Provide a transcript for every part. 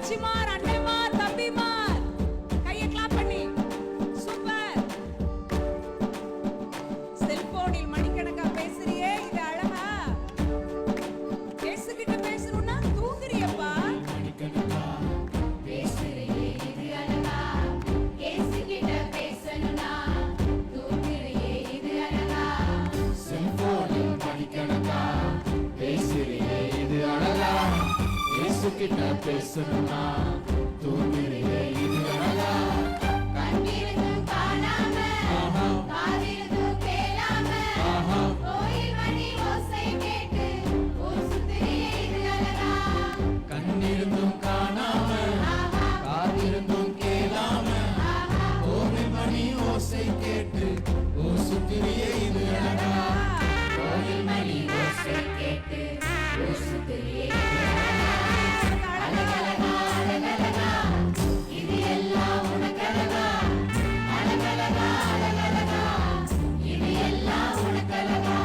அச்சிமார், அண்ணைமார், தம்பிமார் கையை கிளாப் பண்ணி சூப்பர். செல்போனில் மணிக்கணக்கா பேசுறியே, இது அழகா? பேசுகிட்ட பேசணும்னா தூங்குறியப்பா. மணிக்கணக்கா பேசுறியே, இது அழகா? பேசிக்கிட்ட பேசணும்னா தூங்குறியே, இது அழகா? செல்போனில் மணிக்கணக்கா பேசுறியே, இது அழகா? பேசிக்கிட்ட பேசணும்னா தூங்குறியே, இது அழகா? கண்ணிருந்தும் காணாம, காதிருந்தும் கேளாம, கோயில் மணி ஓசை கேட்டு ஊர் சுத்துறியே, இது அழகா? கண்ணிருந்தும் காணாம, காதிருந்தும் கேளாம, கோயில் மணி ஓசை கேட்டு ஊர் சுத்துறியே, இது அழகா? கோயில் மணி ஓசை கேட்டு ஊர் சுத்துறியே, இது அழகா? அழகழகா, அழகழகா, இது எல்லாம் உனக்கழகா? அழகழகா, அழகழகா, இது எல்லாம் உனக்கழகா?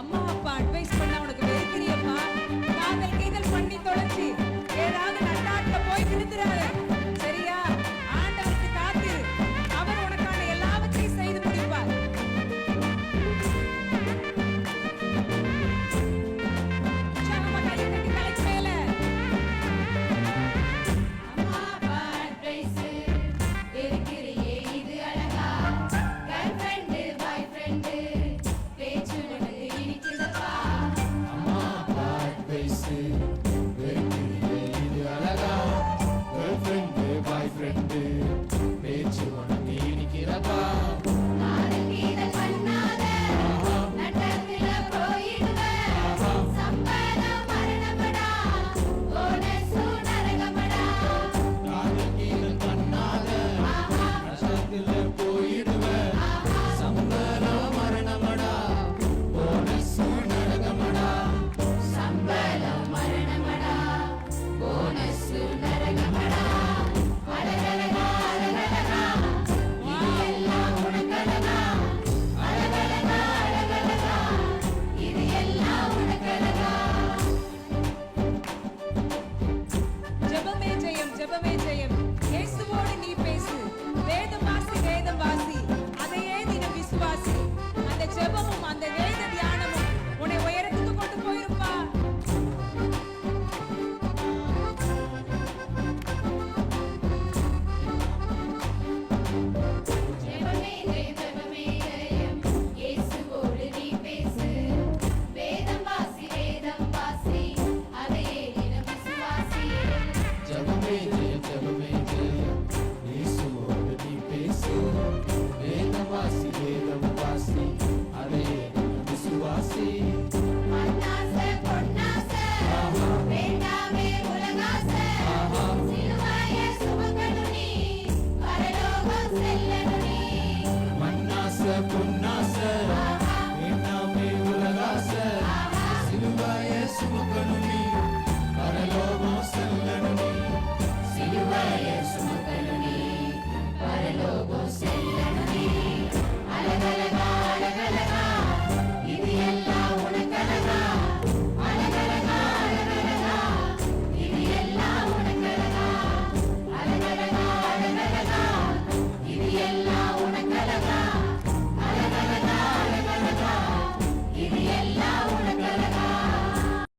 அம்மா அப்பா அட்வைஸ் பண்ண உனக்கு வெறுக்கிறியப்பா. காதல் கீதல் பண்ணி தொலைச்சி ஏதாவது நட்டாட்ல போய் விழுந்துறாரு. சரியா? ஆண்டவருக்கு காத்திரு. அவர் உனக்கான எல்லாவற்றையும் செய்து முடிப்பார். உற்சாகமா கையை தட்டி தலைக்கு மேல. அம்மா அப்பா அட்வைஸ் இருக்கிறியே, இது அழகா? கேர்ள் ஃப்ரெண்டு பாய் ஃப்ரெண்டு பேச்சு உனக்கு இனிக்குதப்பா? அம்மா அப்பா அட்வைஸ் இருக்கிறியே, இது அழகா? கேர்ள் ஃப்ரெண்டு பாய் ஃப்ரெண்டு பேச்சு உனக்கு இனிக்கிறப்பா? காதல் கீதல் பண்ணாத, நட்டத்துல போயிடுவ, சம்பளம் மரணமடா, போனஸு நரகமடா. காதல் கீதல் பண்ணாத, நட்டத்துல போயிடுவ, சம்பளம் மரணமடா, போனஸு நரகமடா. சம்பளம் மரணமடா, போனஸு நரகமடா. அழகழகா, அழகழகா, இது எல்லாம் உனக்கழகா? அழகழகா, அழகழகா, இது எல்லாம் உனக்கழகா? ஜெபமே ஜெயம், ஜெபமே